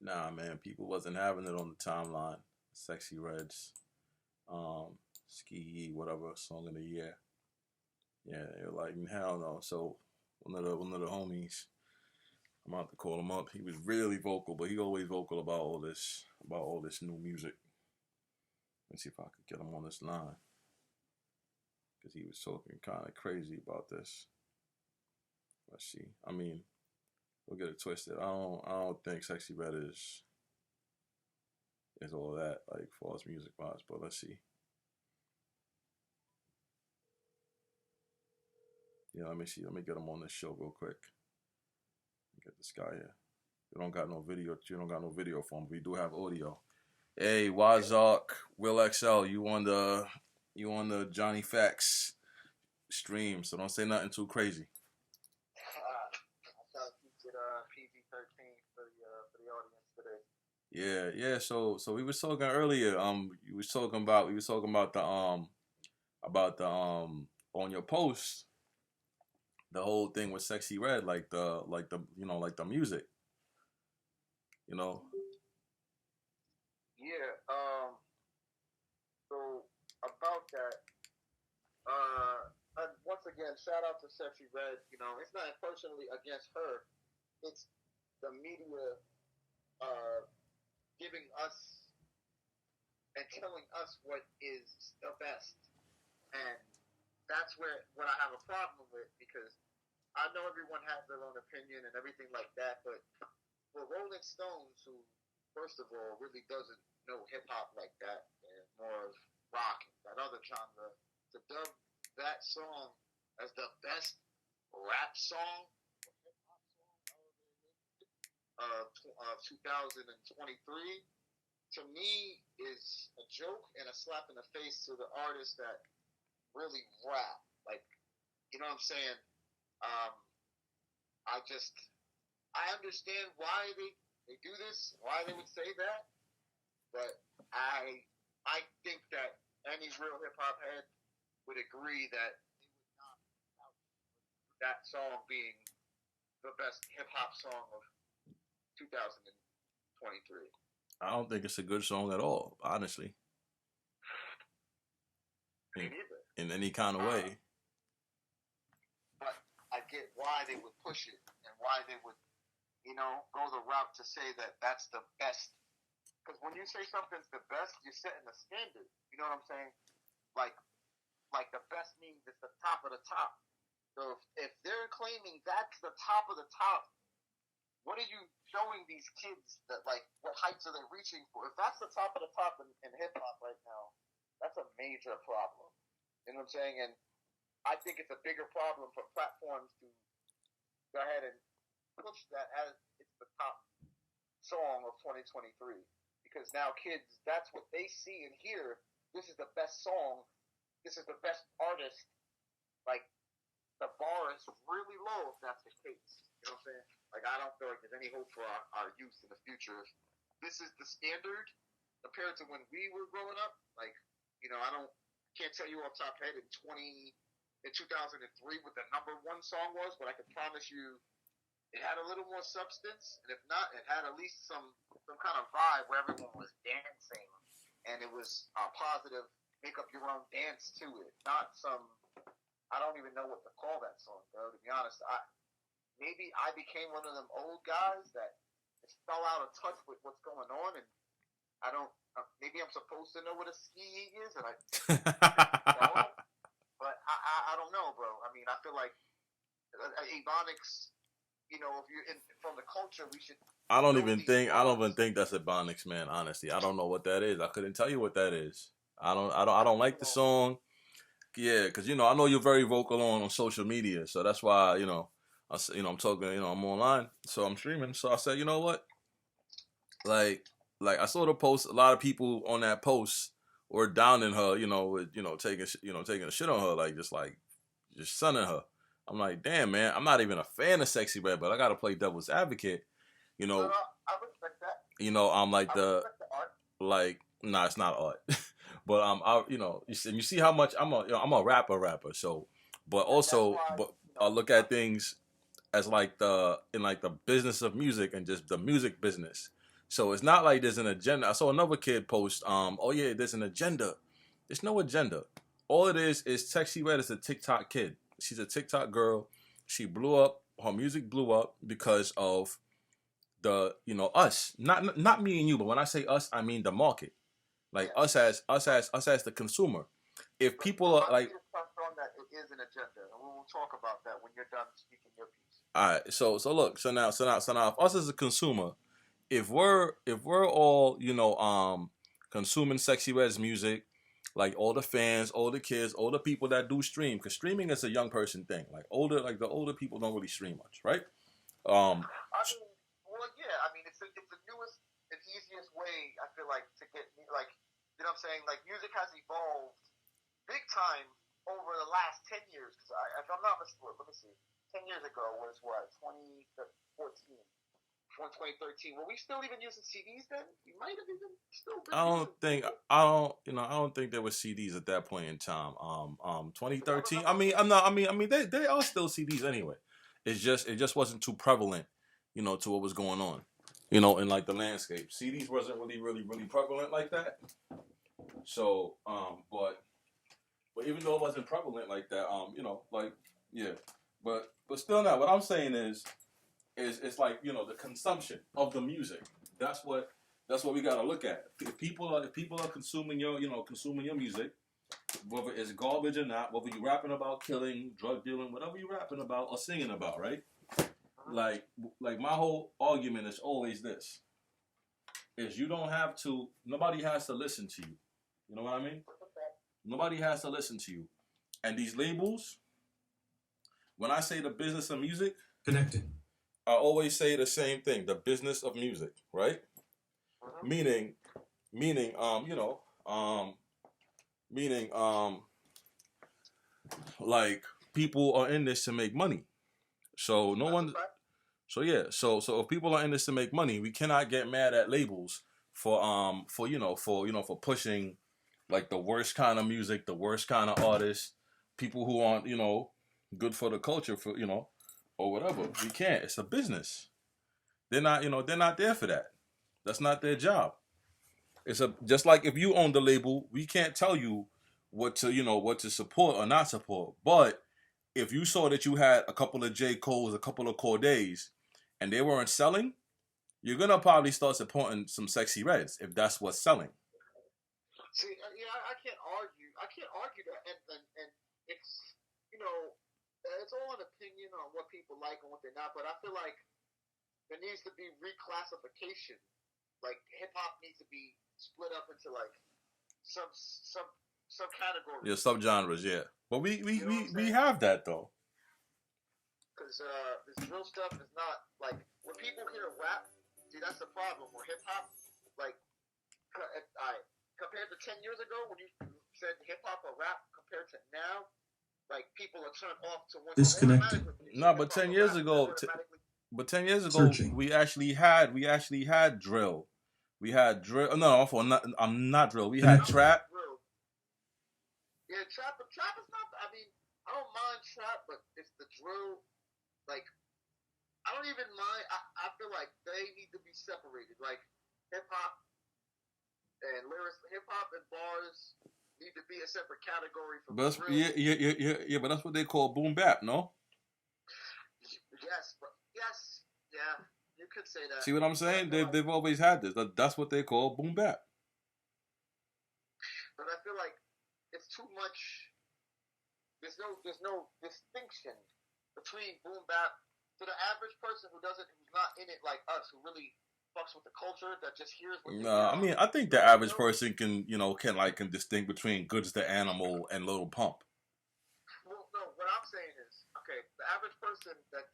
Nah, man, people wasn't having it on the timeline. Sexy Reds, Ski Yee, whatever song of the year. Yeah, they're like hell no. So one of the homies, I'm about to call him up. He was really vocal, but he always vocal about all this new music. Let's see if I could get him on this line because he was talking kind of crazy about this. Let's see. I mean, we'll get it twisted. I don't think Sexy Red is all that like false music wise, but let's see. Yeah, let me see. Let me get him on this show real quick. Get this guy here. You don't got no video. You don't got no video for him. We do have audio. Hey, Wazark, Will XL, you on the Johnny Facts stream, so don't say nothing too crazy. I thought you did PG-13 for the audience today. Yeah, yeah. So we was talking earlier. We was talking about the on your post the whole thing with Sexy Red, like the music, you know. Yeah. So about that, and once again, shout out to Sexy Red. You know, it's not personally against her. It's the media uh, giving us and telling us what is the best, and that's where what I have a problem with because I know everyone has their own opinion and everything like that, but for Rolling Stones, who first of all really doesn't know hip hop like that and more of rock, that other genre, to dub that song as the best rap song of 2023 to me is a joke and a slap in the face to the artists that really rap. Like, you know what I'm saying? Um, I just I understand why they do this, why they would say that, but I think that any real hip hop head would agree that they would not doubt that song being the best hip hop song of 2023. I don't think it's a good song at all, honestly, Me in neither. in any kind of Uh, way. but I get why they would push it and why they would, go the route to say that that's the best. Because when you say something's the best, you're setting a standard. You know what I'm saying? Like, like the best means it's the top of the top. So if they're claiming that's the top of the top, what are you showing these kids that like what heights are they reaching for? If that's the top of the top in hip hop right now, that's a major problem. You know what I'm saying? And I think it's a bigger problem for platforms to go ahead and push that as it's the top song of 2023 because now kids, that's what they see and hear. This is the best song. This is the best artist. Like the bar is really low if that's the case. You know what I'm saying? Like I don't feel like there's any hope for our youth in the future. If this is the standard compared to when we were growing up. Like, I don't can't tell you off top head in 2003 what the number one song was, but I can promise you it had a little more substance, and if not, it had at least some kind of vibe where everyone was dancing, and it was positive. Make up your own dance to it, not some. I don't even know what to call that song, bro. To be honest, maybe I became one of them old guys that just fell out of touch with what's going on, and I don't. Maybe I'm supposed to know what a ski is, and I don't. But I don't know, bro. I mean, I feel like Ebonics. If you're from the culture, we should I don't know even these think I don't even words. think that's Ebonics, man. Honestly, I don't know what that is. I couldn't tell you what that is. I I don't don't like the know. song. Yeah, because I know you're very vocal on social media, so that's why I'm talking. I'm online, so I'm streaming. So I said, you know what, like like I saw the post. A lot of people on that post were downing her. With taking a shit on her, just sunning her. I'm like, damn, man. I'm not even a fan of Sexy Red, but I gotta play devil's advocate. You No, know, no, I respect that. I'm like I the respect the art. like. Nah, it's not art. But you see how much I'm a rapper. So, but That's also, why but I look at things as like the in like the business of music and just the music business. So it's not like there's an agenda. I saw another kid post, oh yeah, there's an agenda. There's no agenda. All it is Sexy Red is a TikTok kid. She's a TikTok girl. She blew up. Her music blew up because of us, not me and you, but when I say us, I mean the market, like Yeah. us as the consumer. If people are like, just touch on that, it is an agenda, and we will talk about that when you're done speaking your piece. all right, so look, so now, if us as a consumer, if we're all consuming Sexy Red's music, like all the fans, all the kids, all the people that do stream, because streaming is a young person thing. Like the older people don't really stream much, right? Um, I mean, well, yeah. I mean, it's the newest and easiest way. I feel like to get like, you know what I'm saying. Like music has evolved big time over the last 10 years. Because if I'm not mistaken, let me see. 10 years ago was what 2014. 2013. Were we still even using CDs then? We might have even still been. I don't think there were CDs at that point in time. 2013. I mean, they are still CDs anyway. It just wasn't too prevalent, to what was going on, in like the landscape. CDs wasn't really prevalent like that. So, but even though it wasn't prevalent like that, like yeah, but still not. What I'm saying is it's like the consumption of the music. That's what we gotta look at. If people are consuming your music, whether it's garbage or not, whether you're rapping about killing, drug dealing, whatever you're rapping about or singing about, right? Like my whole argument is always this: is you don't have to. Nobody has to listen to you. You know what I mean? Nobody has to listen to you. And these labels, when I say the business of music, Connected. I always say the same thing: the business of music, right? Mm-hmm. Meaning, like people are in this to make money. So no one. So yeah. So if people are in this to make money, we cannot get mad at labels for pushing like the worst kind of music, the worst kind of artists, people who aren't good for the culture or whatever. We can't. It's a business. They're not there for that. That's not their job. It's just like if you own the label, we can't tell you what to support or not support. But if you saw that you had a couple of J. Cole's, a couple of Cordays, and they weren't selling, you're gonna probably start supporting some Sexy Reds if that's what's selling. See, yeah, I can't argue. I can't argue that, and it's it's all an opinion on what people like and what they're not. But I feel like there needs to be reclassification. Like hip hop needs to be split up into like some categories. Yeah, subgenres, yeah. But we we, You know we, what I'm we saying? have that though. Because this drill stuff is not like when people hear rap. See, that's the problem. Where hip hop, like, compared to 10 years ago when you said hip hop or rap, compared to now, like people are turned off to one. Disconnected. No, but 10 years ago, but 10 years ago, Searching. we actually had drill. We had drill. No, I'm not drill. We had trap. Yeah, trap is not. I mean, I don't mind trap, but it's the drill. Like, I don't even mind. I feel like they need to be separated. Like, hip hop and lyrics, hip hop and bars need to be a separate category from But drill. yeah. But that's what they call boom bap, no? Yes, yeah, you could say that. See what I'm saying? They've always had this. That's what they call boom bap. But I feel like it's too much. There's no distinction between boom bap to the average person who's not in it like us, who really fucks with the culture, that just hears what. No, I mean I think the average person can distinguish between Goods the Animal and Little Pump. Well, no, what I'm saying is, okay, the average person that's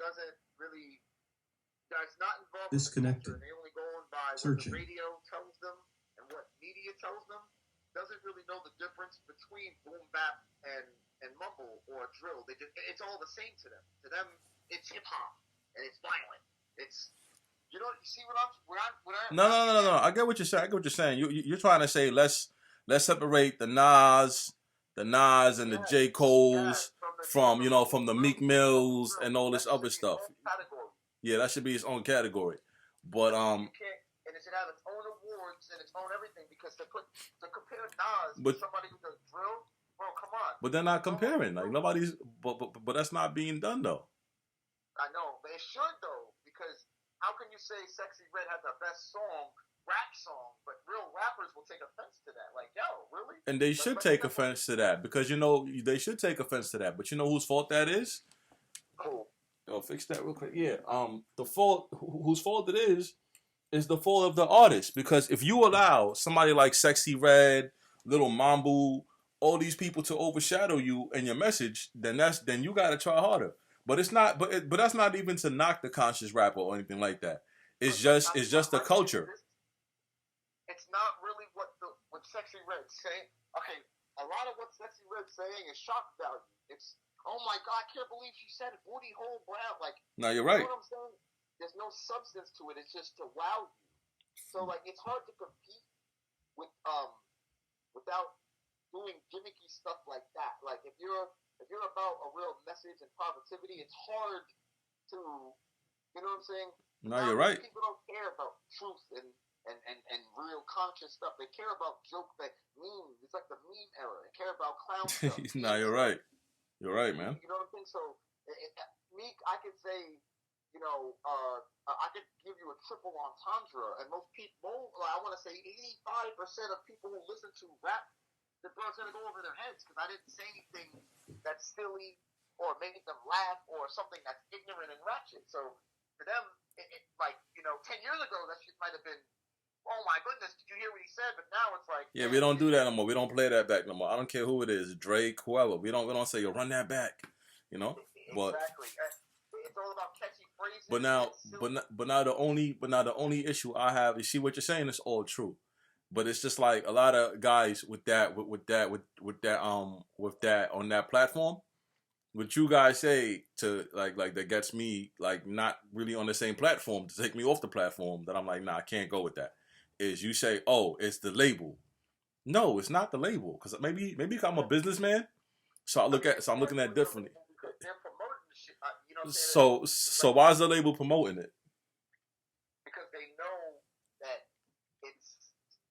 not involved Disconnected. with the culture, and they only go on by Searching. what the radio tells them and what media tells them, doesn't really know the difference between boom bap and mumble or drill. It's all the same to them. To them, it's hip hop and it's violent. It's you see what I'm. No. I get what you're saying. You're trying to say let's separate the Nas and the J. Cole's from the Meek Mills and all this other stuff. Category. Yeah, that should be its own category. But You can't, and it's should have its own awards and its own everything because to compare Nas But to somebody who does drill, bro, come on. but they're not comparing. Like nobody's. But that's not being done though. I know, but it should though, because how can you say Sexy Red had the best rap song, but real rappers will take offense to that? Like, yo, really? And they should take offense to that because they should take offense to that. But you know whose fault that is? Cool. Yo, fix that real quick. Yeah. The fault whose fault it is the fault of the artist because if you allow somebody like Sexy Red, Little Mambo, all these people to overshadow you and your message, then you gotta try harder. But it's not. But that's not even to knock the conscious rapper or anything like that. It's just the culture. It's not really what Sexy Red's saying. Okay, a lot of what Sexy Red's saying is shock value. It's, oh my God, I can't believe she said booty hole brown. Like, no, you're right. You know what I'm saying? There's no substance to it. It's just to wow you. So like, it's hard to compete with without doing gimmicky stuff like that. Like if you're about a real message and positivity, it's hard to, you know what I'm saying? No, you're right. People don't care about truth and real conscious stuff. They care about memes. It's like the meme era. They care about clown stuff. No, you're right. You're right, man. You know what I'm saying? So, me, I could say, you know, I could give you a triple entendre, and most people, I want to say 85% of people who listen to rap, the bird's going to go over their heads because I didn't say anything that's silly or make them laugh or something that's ignorant and ratchet. So, for them, like, you know, 10 years ago, that shit might have been, oh my goodness, did you hear what he said? But now it's like, yeah, we don't do that no more. We don't play that back no more. I don't care who it is, Drake, whoever. We don't say, yo, run that back, you know. But exactly, it's all about catchy phrases. But now the only issue I have is, see what you're saying is all true, but it's just like a lot of guys with that on that platform. What you guys say to like that gets me like not really on the same platform to take me off the platform, that I'm like, nah, I can't go with that. Is you say, oh, it's the label. No, it's not the label, because maybe I'm a businessman, so I'm looking at it differently. They're promoting the shit. You know what I'm saying? So why is the label promoting it? Because they know that it's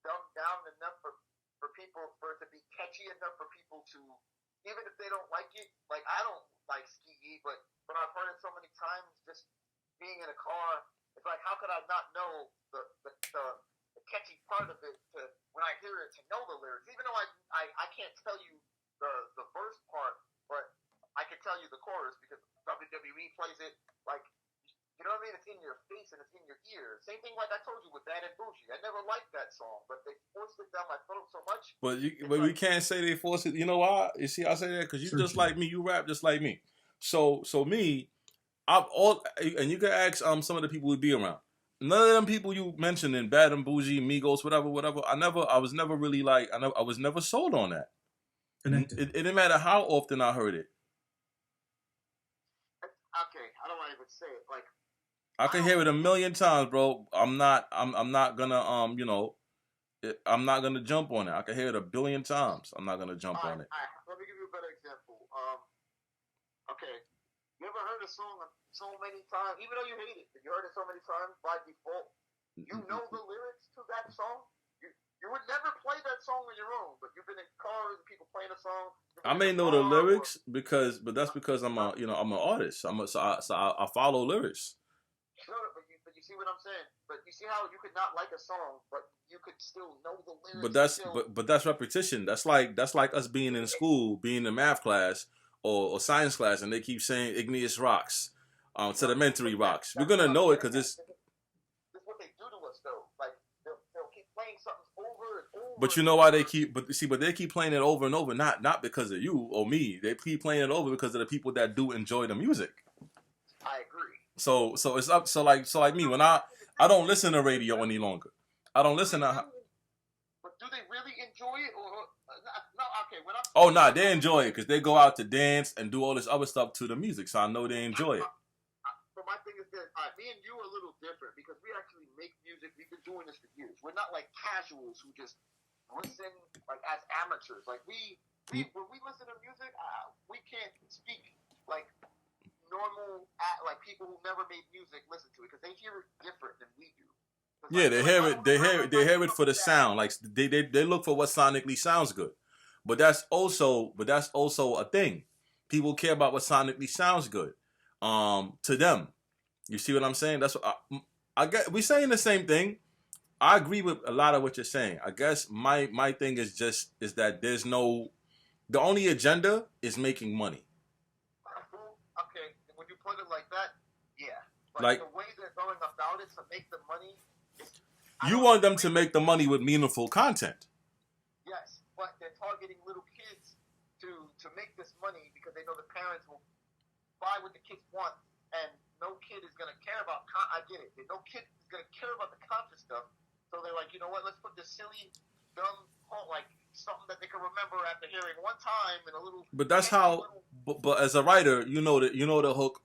dumbed down enough for people, for it to be catchy enough for people to, even if they don't like it. Like, I don't like Ski, but I've heard it so many times just being in a car. It's like, how could I not know the catchy part of it when I hear it, to know the lyrics? Even though I can't tell you the verse part, but I can tell you the chorus because WWE plays it. Like, you know what I mean? It's in your face and it's in your ear. Same thing like I told you with Bad and Bougie. I never liked that song, but they forced it down my throat so much. But we can't say they forced it. You know why? You see, I say that because you just like me. You rap just like me. So me, and you can ask some of the people who be around. None of them people you mentioned in Bad and Bougie, Migos, whatever. I was never really like. I was never sold on that. It didn't matter how often I heard it. Okay, I don't want to even say it. Like, I can hear it a million times, bro. I'm not gonna I'm not gonna jump on it. I can hear it a billion times. I'm not gonna jump on it. Let me give you a better example. Okay, you ever heard a song so many times, even though you hate it, you heard it so many times by default, you know the lyrics to that song? You would never play that song on your own, but you've been in cars and people playing a song. I may know the lyrics but that's because I'm an artist. So I follow lyrics. Sure, but you see what I'm saying? But you see how you could not like a song, but you could still know the lyrics. But that's repetition. That's like us being in school, being in math class or science class, and they keep saying igneous rocks, sedimentary rocks. We're gonna know it because it's. This is what they do to us, though. Like they'll keep playing something over and over. But you know why they keep? But they keep playing it over and over. Not because of you or me. They keep playing it over because of the people that do enjoy the music. I agree. So it's up. So like me, when I don't listen to radio any longer. I don't listen to. But do they really enjoy it, or no? Okay, when I'm. Oh no, they enjoy it because they go out to dance and do all this other stuff to the music. So I know they enjoy it. But my thing is this: me and you are a little different because we actually make music. We've been doing this for years. We're not like casuals who just listen like as amateurs. Like we when we listen to music, we can't speak like normal, like people who never made music listen to it because they hear it different than we do. Because Yeah, like they they're like, hear I it. don't I don't They like hear it fuck for the with that. sound. Like they look for what sonically sounds good. But that's also a thing. People care about what sonically sounds good. To them, you see what I'm saying? That's what I get. We saying the same thing. I agree with a lot of what you're saying. I guess my thing is that there's no the only agenda is making money. Okay, when you put it like that, yeah. But Like the way they're going about it to make the money is, I you don't want them agree to with. make the money with meaningful content. Yes, but they're targeting little kids to make this money because they know the parents will buy what the kids want, and no kid is gonna care about. I get it. No kid is gonna care about the concert stuff. So they're like, you know what? Let's put this silly, dumb, like something that they can remember after hearing one time in a little. But that's how. Little, But as a writer, you know the hook.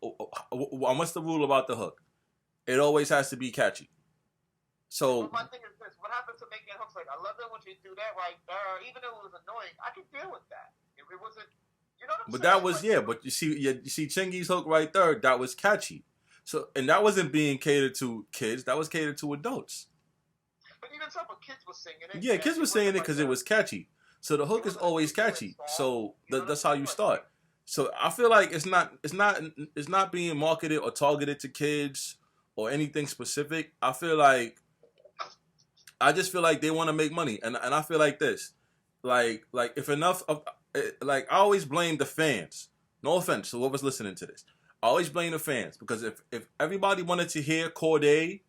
What's the rule about the hook? It always has to be catchy. So. but my thing is this: what happens to making hooks? Like, I love it when you do that right there. Even though it was annoying, I could deal with that. If it wasn't, you know what I'm But saying? that was Like, yeah. But you see Chingy's hook right there. That was catchy. So and that wasn't being catered to kids. That was catered to adults. but even some of kids were singing it. Yeah, kids It were saying it wasn't because like it was catchy. So the it hook is wasn't a always ridiculous catchy. song. So You know what I'm that's how saying? you Like, start. So I feel like it's not being marketed or targeted to kids or anything specific. I just feel like they want to make money, and I feel like this, like if enough of like I always blame the fans. No offense to whoever's listening to this. I always blame the fans because if everybody wanted to hear Corday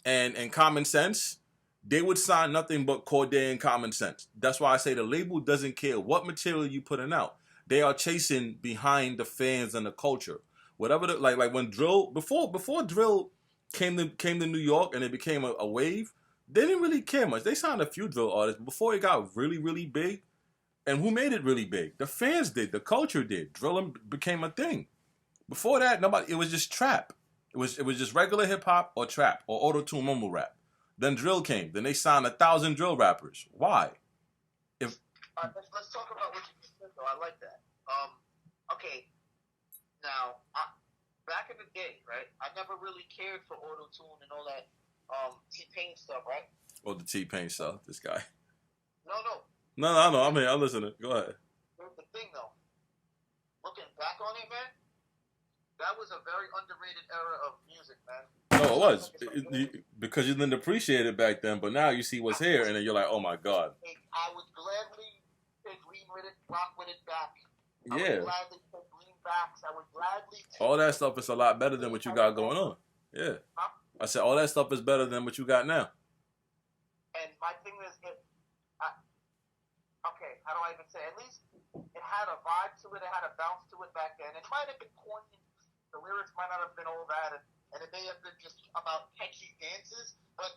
and Common Sense, they would sign nothing but Corday and Common Sense. That's why I say the label doesn't care what material you putting out. They are chasing behind the fans and the culture. Whatever like when drill before drill came to New York and it became a wave, they didn't really care much. They signed a few drill artists before it got really, really big. And who made it really big? The fans did. The culture did. Drilling became a thing. Before that, nobody. It was just trap. It was just regular hip hop or trap or auto tune mumble rap. Then drill came. Then they signed 1,000 drill rappers. Why? If let's talk about what you just said, though. I like that. Okay. Now, back in the day, right? I never really cared for auto tune and all that T-Pain stuff, right? oh the T-Pain stuff, this guy. No. No, I mean I'm listening. Go ahead. Here's the thing, though. Looking back on it, man, that was a very underrated era of music, man. No, it was because you didn't appreciate it back then, but now you see what's here, and then you're like, oh my god. I would gladly take Lean with it, rock with it back. I Yeah. would gladly take Lean backs. I would gladly take All that stuff is a lot better than what you got going on. Yeah. Huh? I said all that stuff is better than what you got now. And my thing is, okay, how do I even say? At least it had a vibe to it. It had a bounce to it back then. It might have been corny. The lyrics might not have been all that, and it may have been just about catchy dances. But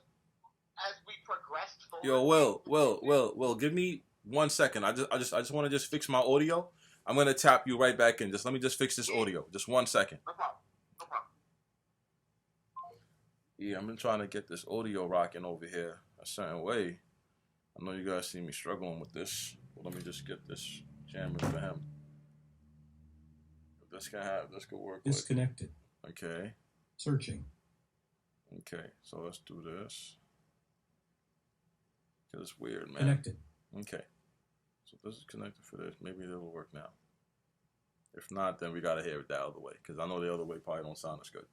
as we progressed forward, Yo, Will, give me 1 second. I just want to just fix my audio. I'm gonna tap you right back in. Just let me just fix this audio. Just 1 second. No problem. Yeah, I've been trying to get this audio rocking over here a certain way. I know you guys see me struggling with this. But let me just get this jamming for him. This could work. Disconnected. Okay. Searching. Okay, so let's do this. Because it's weird, man. Connected. Okay. So this is connected for this. Maybe it'll work now. If not, then we got to hear it that other way. Because I know the other way probably don't sound as good.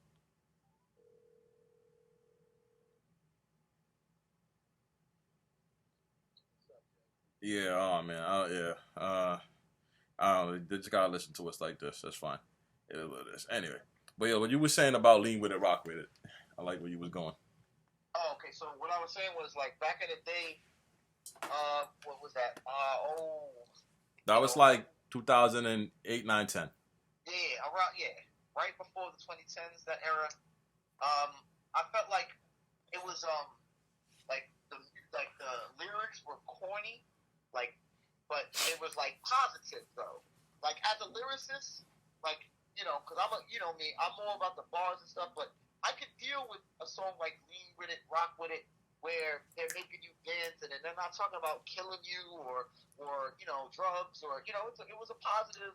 Yeah, oh man. I don't know. They just got to listen to us like this. That's fine. It is what it is. Anyway. But yeah, what you were saying about lean with it, rock with it. I like where you was going. Oh, okay. So what I was saying was like back in the day, what was that? That was like 2008, 9, 10. Yeah, right before the 2010s, that era. I felt like it was like the lyrics were corny, but it was like positive though. Like as a lyricist, because I'm me, I'm more about the bars and stuff, but I could deal with a song like Lean With It, Rock With It, where they're making you dance and they're not talking about killing you or drugs or it was a positive,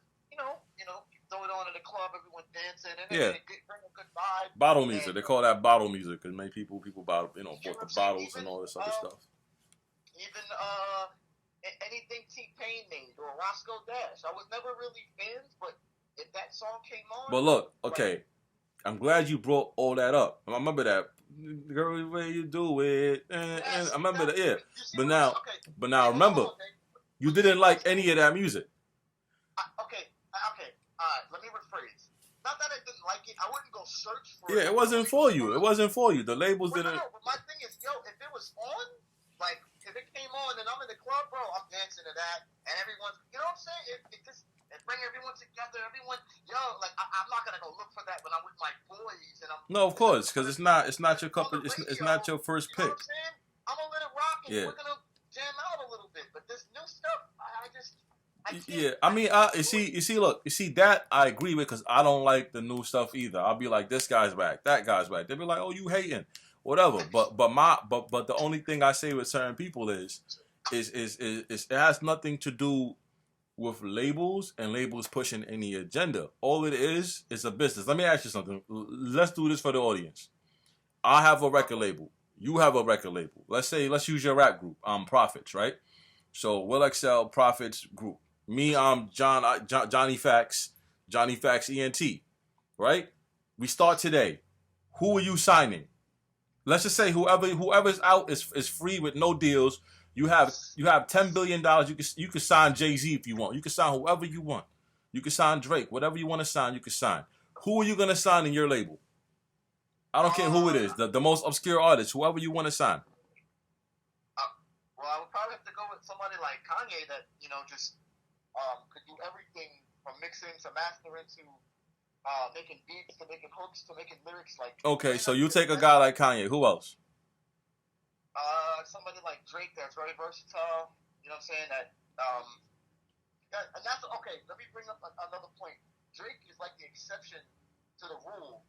throw it on in the club, everyone dancing, and Yeah. it bring a good vibe. Bottle music. They call that bottle music because many people bought You know bought what the I'm saying? bottles and all this other stuff. Even anything T-Pain made or Roscoe Dash. I was never really fans, but if that song came on. But look, okay, I'm glad you brought all that up. I remember that. Girl, the way you do it, and I remember that. Yeah, but now remember, you didn't like any of that music. Okay. All right. Let me rephrase. Not that I didn't like it. I wouldn't go search for it. Yeah, it wasn't for you. It wasn't for you. The labels didn't. No, but my thing is, if it was on, like, if it came on and I'm in the club, bro, I'm dancing to that, and everyone's, you know what I'm saying? It bring everyone together. Everyone, like, I'm not gonna go look for that when I'm with my boys and I'm. No, of course, because it's not your cup. It's not your first pick. You know what I'm saying? I'm gonna let it rock, and we're gonna jam out a little bit. But this new stuff, I just. Yeah, I mean, you see that I agree with because I don't like the new stuff either. I'll be like, this guy's back, that guy's back. They'll be like, oh, you hating, whatever. But the only thing I say with certain people is it has nothing to do with labels and labels pushing any agenda. All it is a business. Let me ask you something. Let's do this for the audience. I have a record label. You have a record label. Let's use your rap group. Prophets, right? So Will Excel Prophets group. Me, I'm Johnny Facts ENT, right? We start today. Who are you signing? Let's just say whoever's out is free with no deals. You have $10 billion. You can sign Jay-Z if you want. You can sign whoever you want. You can sign Drake. Whatever you want to sign, you can sign. Who are you gonna sign in your label? I don't care who it is. The most obscure artist, whoever you want to sign. Well, I would probably have to go with somebody like Kanye that, just could do everything from mixing to mastering to making beats to making hooks to making lyrics. Like, okay, so you take a guy like Kanye. Who else? Somebody like Drake that's very versatile. You know what I'm saying? And that's okay. Let me bring up another point. Drake is like the exception to the rule,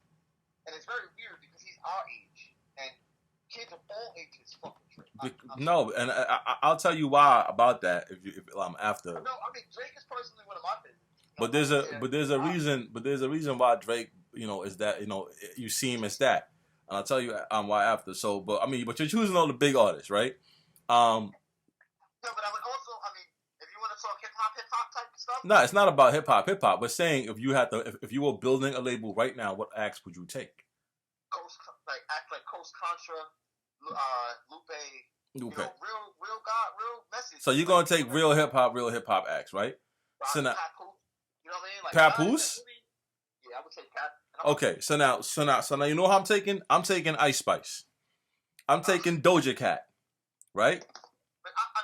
and it's very weird because he's our age and kids of all ages fucking Drake. No, and I'll tell you why about that if after. No, I mean Drake is personally one of my favorites. But there's a reason why Drake, is that you see him as that, and I'll tell you why after. So, but you're choosing all the big artists, right? No, but I would also, if you want to talk hip hop type stuff. No, it's not about hip hop. But saying if you were building a label right now, what acts would you take? Act like Coast Contra, Lupe. Real God, real message. So you're gonna take real hip hop acts, right? So now, Papoose, you know what I mean? Like Papoose? Yeah, I would take Pat. Okay, so now you know how I'm taking? I'm taking Ice Spice. I'm taking Doja Cat, right? But I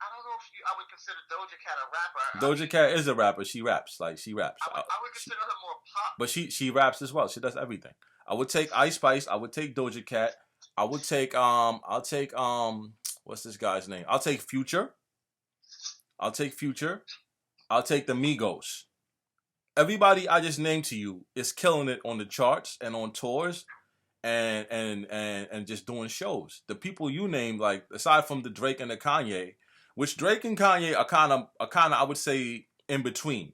don't know if I would consider Doja Cat a rapper. Doja Cat is a rapper. She raps. I would consider her more pop. But she raps as well. She does everything. I would take Ice Spice. I would take Doja Cat. I would take I'll take what's this guy's name? I'll take Future. I'll take the Migos. Everybody I just named to you is killing it on the charts and on tours and just doing shows. The people you named, like aside from the Drake and the Kanye, which Drake and Kanye are kind of I would say in between.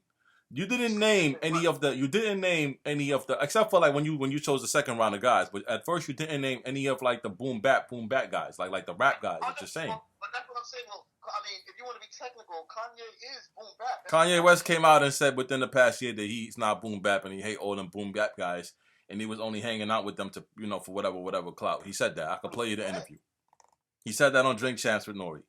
You didn't name any of the except for like when you chose the second round of guys, but at first you didn't name any of like the boom bap guys, like the rap guys. What you're saying? But that's what I'm saying. Well, if you want to be technical, Kanye is boom bap. Kanye West came out and said within the past year that he's not boom bap and he hate all them boom bap guys, and he was only hanging out with them to for whatever clout. He said that. I could play you the interview. He said that on Drink Champs with Nori.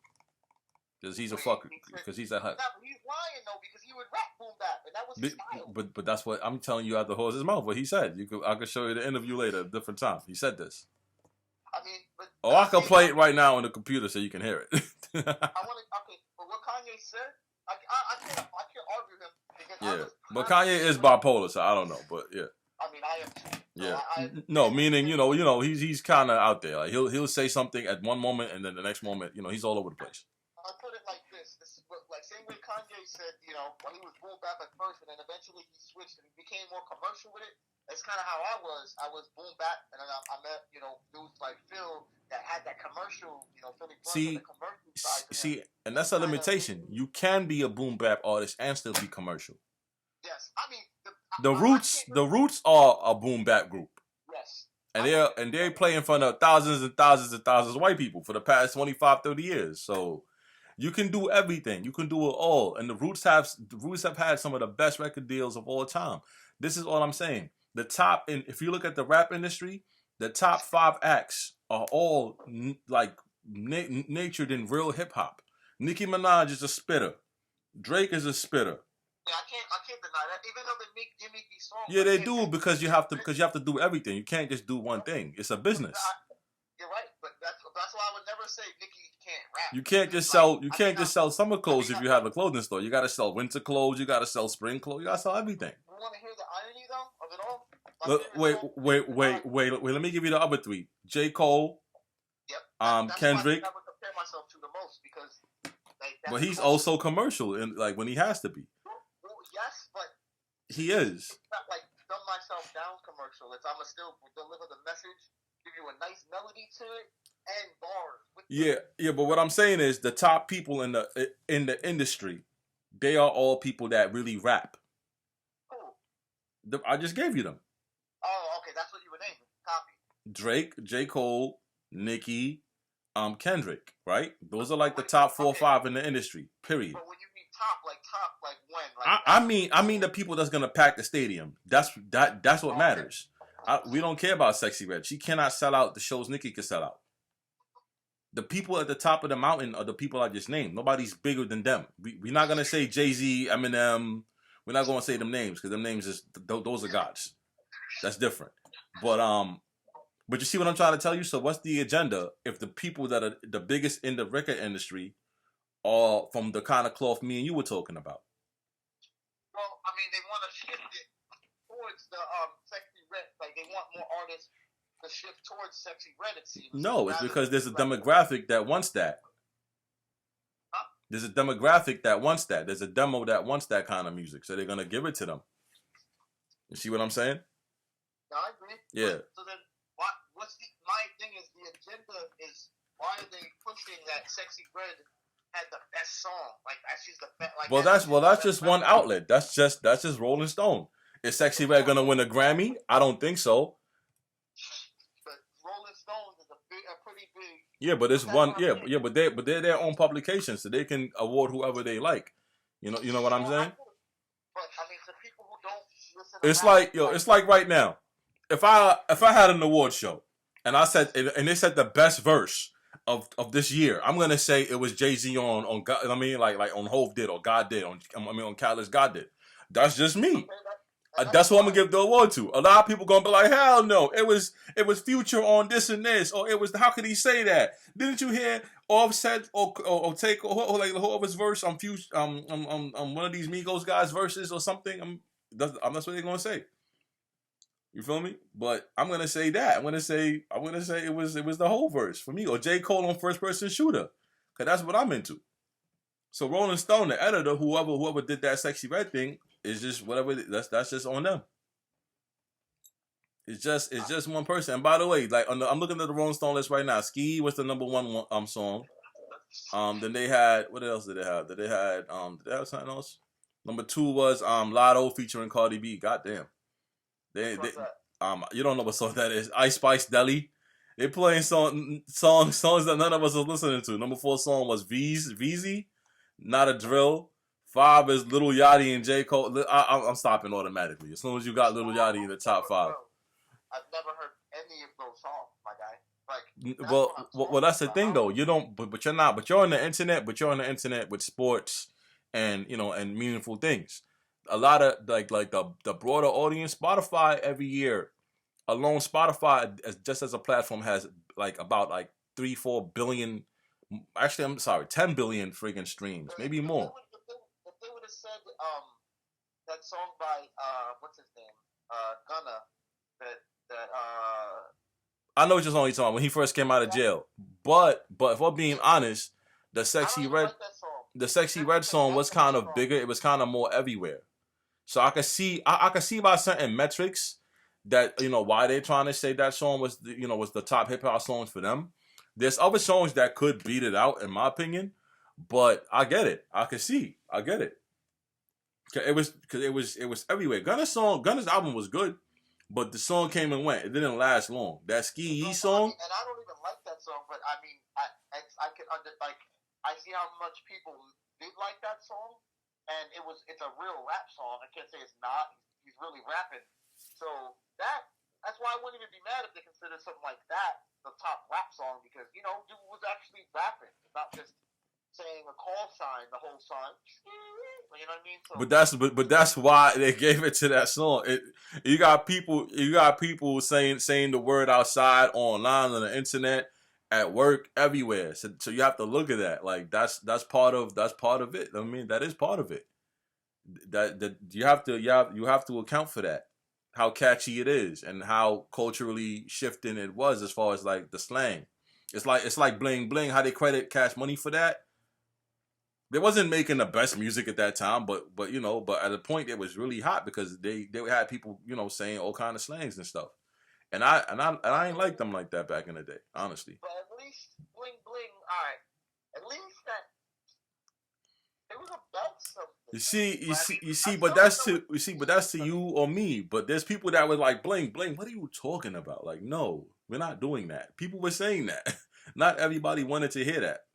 Because he's a fucker. Because he's a hut. No, but he's lying though because he would rap boom bap and that was his style. But that's what I'm telling you out the horse's mouth. What he said. I could show you the interview later, a different time. He said this. I can play it right now on the computer so you can hear it. But what Kanye said, I can't argue him. Yeah, but Kanye is bipolar, so I don't know. But yeah. I am too. Yeah. No, meaning he's kind of out there. Like he'll say something at one moment and then the next moment he's all over the place. I put it like this. Like same way Kanye said, when he was boom bap at first, and then eventually he switched and he became more commercial with it. That's kind of how I was. I was boom bap, and then I met dudes like Phil that had that commercial, Philly Blunt, the commercial side. And that's a limitation. You can be a boom bap artist and still be commercial. Yes, The Roots are a boom bap group. Yes. They're playing in front of thousands and thousands and thousands of white people for the past 25, 30 years. So you can do everything. You can do it all. And the Roots have had some of the best record deals of all time. This is all I'm saying. The top, and if you look at the rap industry, the top 5 acts are all natured in real hip hop. Nicki Minaj is a spitter. Drake is a spitter. Yeah, I can't deny that. Even though they make these songs. Yeah, they do because you have to do everything. You can't just do one thing. It's a business. You're right, but that's why I would never say Nicki can't rap. You can't just sell summer clothes if you have a clothing store. You got to sell winter clothes. You got to sell spring clothes. You got to sell everything. You want to hear the irony though of it all? Wait. Let me give you the other 3. J. Cole. Yep. That's Kendrick. Why I would compare myself to the most because. But he's also commercial, and when he has to be. Well, yes, but he is. It's not like dumb myself down commercial. It's I'ma still deliver the message, give you a nice melody to it, and bars. Yeah. But what I'm saying is the top people in the industry, they are all people that really rap. I just gave you them. Oh, okay, that's what you were naming. Copy. Drake, J. Cole, Nicki, Kendrick, right? Those are like the top 4 or 5 in the industry. Period. But when you mean top, like when? I mean the people that's gonna pack the stadium. That's what matters. We don't care about Sexy Red. She cannot sell out the shows Nicki can sell out. The people at the top of the mountain are the people I just named. Nobody's bigger than them. We're not gonna say Jay-Z, Eminem. We're not gonna say them names because them names those are gods. That's different. But you see what I'm trying to tell you? So what's the agenda if the people that are the biggest in the record industry are from the kind of cloth me and you were talking about? Well, I mean, they want to shift it towards the Sexy Red. Like, they want more artists to shift towards Sexy Red, it seems. No, it's because there's a demographic that wants that. Huh? There's a demographic that wants that. There's a demo that wants that kind of music. So they're going to give it to them. You see what I'm saying? No, I agree. Yeah. So then, my thing is the agenda is why are they pushing that Sexy Red had the best song? Like she's the best. Like that's just one outlet. That's just Rolling Stone. Is Sexy Red gonna win a Grammy? I don't think so. But Rolling Stones is a pretty big. Yeah, but it's one. Yeah, but they're their own publication, so they can award whoever they like. You know what I'm saying? But I mean, to people who don't listen. It's like right now. If I had an award show and they said the best verse of this year, I'm gonna say it was Jay-Z on God, I mean like on Hove did or God did on Khaled's God did. That's just me. That's what I'm gonna give the award to. A lot of people gonna be like, hell no, it was Future on this and this, or it was how could he say that? Didn't you hear Offset or take or like whoever's verse on Future on one of these Migos guys verses or something? That's what they're gonna say. You feel me? But I'm gonna say that. I'm gonna say it was the whole verse for me, or J. Cole on First Person Shooter, cause that's what I'm into. So Rolling Stone, the editor, whoever did that Sexy Red thing, is just whatever. That's just on them. It's just one person. And by the way, like I'm looking at the Rolling Stone list right now. Ski was the number one song. Then they had, what else did they have? Did they have something else? Number 2 was Lotto featuring Cardi B. Goddamn. They you don't know what song that is. Ice Spice Deli. They playing songs that none of us are listening to. Number 4 song was Veezy, Not a Drill. 5 is Lil Yachty and J. Cole. I'm stopping automatically. As soon as you got Lil Yachty in the top 5. I've never heard any of those songs, my guy. Well, that's the thing though. You don't, but you're not. But you're on the internet. But you're on the internet with sports and and meaningful things. A lot of like the broader audience, Spotify every year alone, Spotify just as a platform has about 3-4 billion. Actually, I'm sorry, 10 billion friggin' streams, maybe more. If they would have said that song by what's his name, Gunna, that I know what you're talking about when he first came out of jail. But if we're being honest, the Sexy Red song was kind of bigger. It was kind of more everywhere. So I could see by certain metrics that why they're trying to say that song was the top hip hop songs for them. There's other songs that could beat it out in my opinion, but I get it. I get it. It was everywhere. Gunna's album was good, but the song came and went. It didn't last long. That Ski Yee song. And I don't even like that song, but I mean, I can I see how much people did like that song, and it's a real rap song. I can't say it's not. He's really rapping. So that's why I wouldn't even be mad if they consider something like that the top rap song, because dude was actually rapping, not just saying a call sign the whole song. You know what I mean? So, But that's why they gave it to that song. You got people saying the word outside, online, on the internet, at work, everywhere. So you have to look at that. Like that's part of it. I mean, that is part of it. That you have to account for that. How catchy it is and how culturally shifting it was as far as like the slang. It's like bling bling. How they credit Cash Money for that. They wasn't making the best music at that time, but at a point it was really hot because they had people saying all kind of slangs and stuff, and I ain't like them like that back in the day, honestly. But at least bling bling, all right. At least that it was about something. But that's to you or me. But there's people that were like bling bling. What are you talking about? Like, no, we're not doing that. People were saying that. Not everybody wanted to hear that.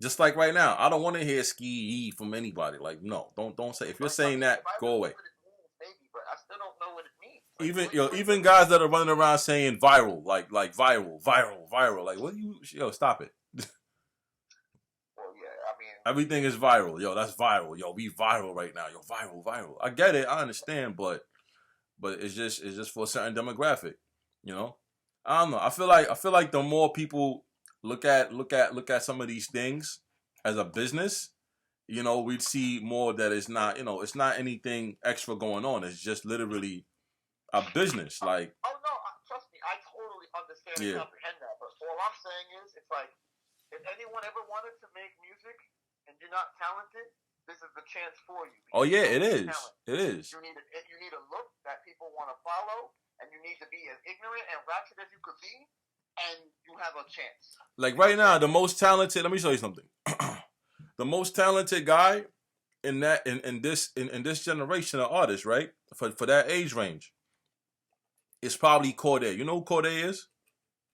Just like right now, I don't want to hear Ski Yee from anybody. Like, no, don't say. If you're saying that, go away. Maybe, but I still don't know what it means. Even guys that are running around saying viral, like viral. Like, what do you? Stop it. Well, yeah, I mean, everything is viral. That's viral. We viral right now. Viral. I get it. I understand, but it's just for a certain demographic. I don't know. I feel like the more people look at some of these things as a business, we'd see more that it's not anything extra going on. It's just literally a business. Like, oh no, trust me, I totally understand and comprehend that. But all I'm saying is, it's like, if anyone ever wanted to make music and you're not talented, this is the chance for you. Oh yeah, it is. It is. You need a look that people want to follow, and you need to be as ignorant and ratchet as you could be, and you have a chance. Like right now, the most talented. Let me show you something. The most talented guy in this generation of artists, right? For that age range, is probably Cordae. You know who Cordae is?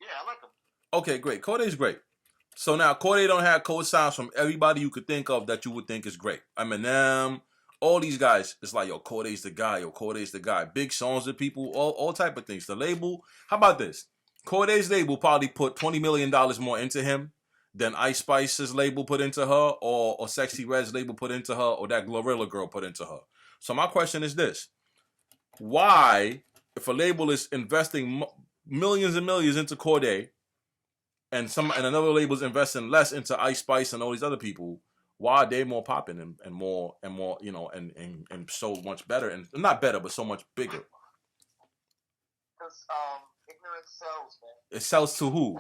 Yeah, I like him. Okay, great. Cordae's great. So now Cordae don't have co-signs from everybody you could think of that you would think is great. Eminem, all these guys. It's like, Cordae's the guy. Cordae's the guy. Big songs with people, all type of things. The label. How about this? Cordae's label probably put $20 million more into him than Ice Spice's label put into her, or Sexy Red's label put into her, or that Glorilla girl put into her. So my question is this: why, if a label is investing millions and millions into Cordae, and another label's investing less into Ice Spice and all these other people, why are they more popping and more and so much better, and not better but so much bigger? Because ignorance sells, man. It sells to who?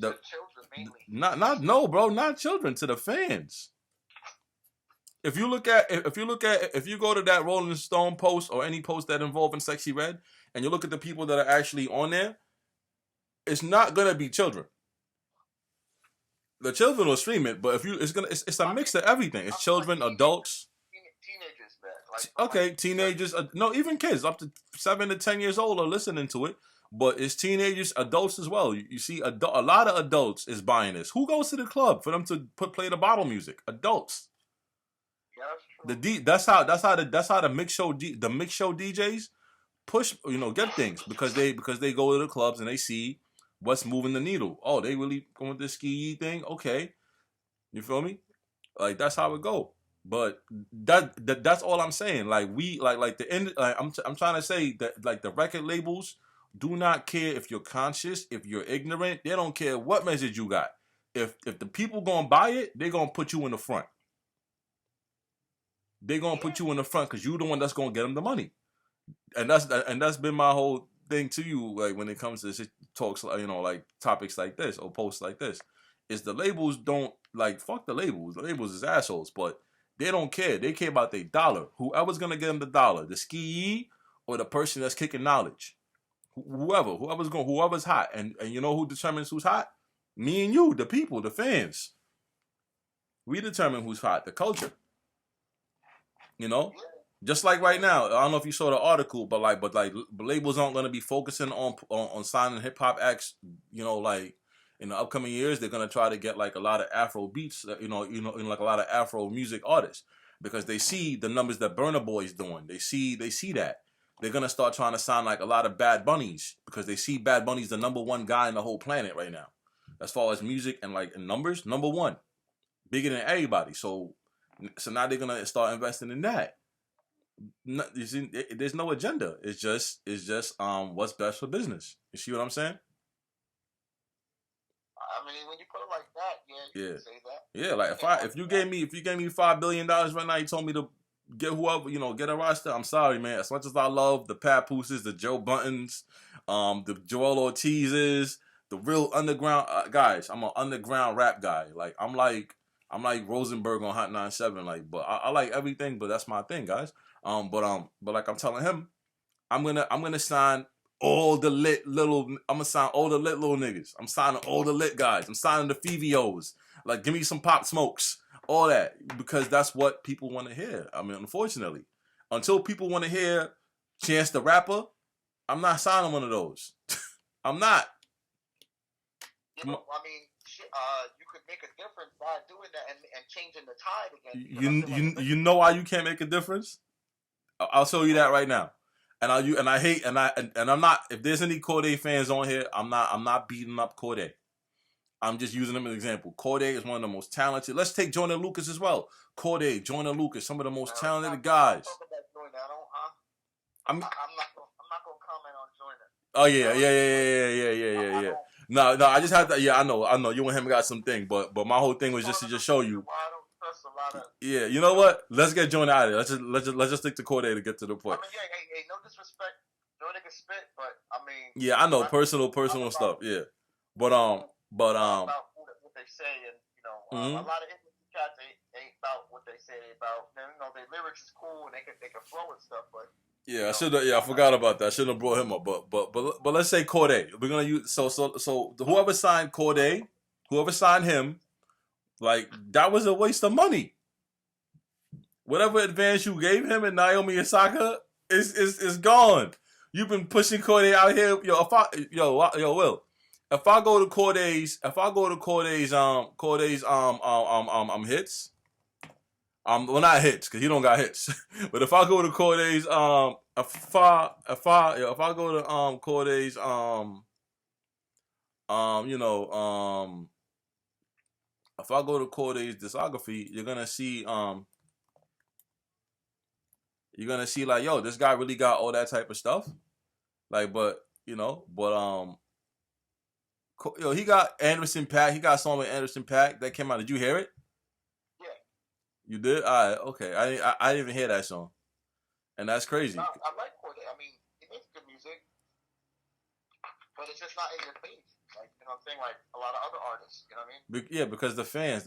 To children mainly. Not children, to the fans. If you go to that Rolling Stone post or any post that involving Sexy Red, and you look at the people that are actually on there, it's not gonna be children. The children will stream it, but it's a mix of everything. It's children, adults. Teenagers, man. Okay, teenagers. No, even kids up to 7 to 10 years old are listening to it. But it's teenagers, adults as well. You see, a lot of adults is buying this. Who goes to the club for them to play the bottle music? Adults. Yeah, that's true. That's how the mix show DJs push, get things because they go to the clubs and they see what's moving the needle. Oh, they really going with this Ski Yee thing? Okay, you feel me? Like that's how it go. But that's all I'm saying. Like I'm trying to say that like the record labels do not care if you're conscious, if you're ignorant. They don't care what message you got. If the people gonna buy it, they're gonna put you in the front. They're gonna put you in the front because you're the one that's gonna get them the money. And that's been my whole thing to you, like when it comes to talks, like topics like this or posts like this, is the labels don't fuck the labels. The labels is assholes, but they don't care. They care about their dollar. Whoever's gonna get them the dollar, the Ski Yee or the person that's kicking knowledge. Whoever's hot, and you know who determines who's hot? Me and you, the people, the fans. We determine who's hot, the culture. You know, Yeah. just like right now. I don't know if you saw the article, but labels aren't going to be focusing on signing hip hop acts. You know, like in the upcoming years, they're going to try to get like a lot of Afro beats. Like a lot of Afro music artists because they see the numbers that Burna Boy's doing. They see that. They're gonna start trying to sign like a lot of Bad Bunnies because they see Bad Bunny's the number one guy in the whole planet right now, as far as music and like in numbers, number one, bigger than everybody. So now they're gonna start investing in that. No, you see, there's no agenda. It's just what's best for business. You see what I'm saying? I mean, when you put it like that, yeah, you Yeah, can say that. yeah. Like if you gave me $5 billion right now, you told me to get whoever get a roster. I'm sorry, man. As much as I love the Papooses, the Joe Buttons, the Joel Ortizes, the real underground guys. I'm an underground rap guy. Like I'm like Rosenberg on Hot 97. Like, but I like everything. But that's my thing, guys. But like I'm telling him, I'm gonna sign all the lit little. I'm gonna sign all the lit little niggas. I'm signing all the lit guys. I'm signing the Fivios. Like, give me some Pop Smokes, all that, because that's what people want to hear. I mean, unfortunately, until people want to hear Chance the Rapper, I'm not signing one of those. I'm not. You know, I mean, you could make a difference by doing that and changing the tide again. You know why you can't make a difference? I'll show you that right now. And I'm not. If there's any Corday fans on here, I'm not beating up Corday. I'm just using him as an example. Corday is one of the most talented. Let's take Joyner Lucas as well. Corday, Joyner Lucas, some of the most talented guys. I'm not gonna comment on Joyner. Oh yeah. No, I just had to. Yeah, I know. You and him got some thing, but my whole thing was just to just show you. Yeah, you know what? Let's get Joyner out of it. Let's just stick to Corday to get to the point. I mean, hey, no disrespect. Joyner can spit, but I mean. Yeah, I know personal stuff. Yeah, but about what they say, and a lot of industry cats ain't about what they say about. Their lyrics is cool and they can flow and stuff, but. Yeah, I should have. Yeah, I forgot about that. I shouldn't have brought him up. But let's say Corday. We're gonna use so whoever signed Corday, whoever signed him, like that was a waste of money. Whatever advance you gave him in Naomi Osaka is gone. You've been pushing Corday out here. Will. If I go to Corday's hits. Well, not hits because he don't got hits. But if I go to Corday's, if I go to Corday's, if I go to Corday's discography, you're gonna see like, yo, this guy really got all that type of stuff. Like, he got Anderson .Paak. He got a song with Anderson .Paak that came out. Did you hear it? You did? All right, okay. I didn't even hear that song, and that's crazy. No, I like Corday. I mean, he makes good music, but it's just not in your face. Like, what I'm saying, like a lot of other artists. You know what I mean? Yeah, because the fans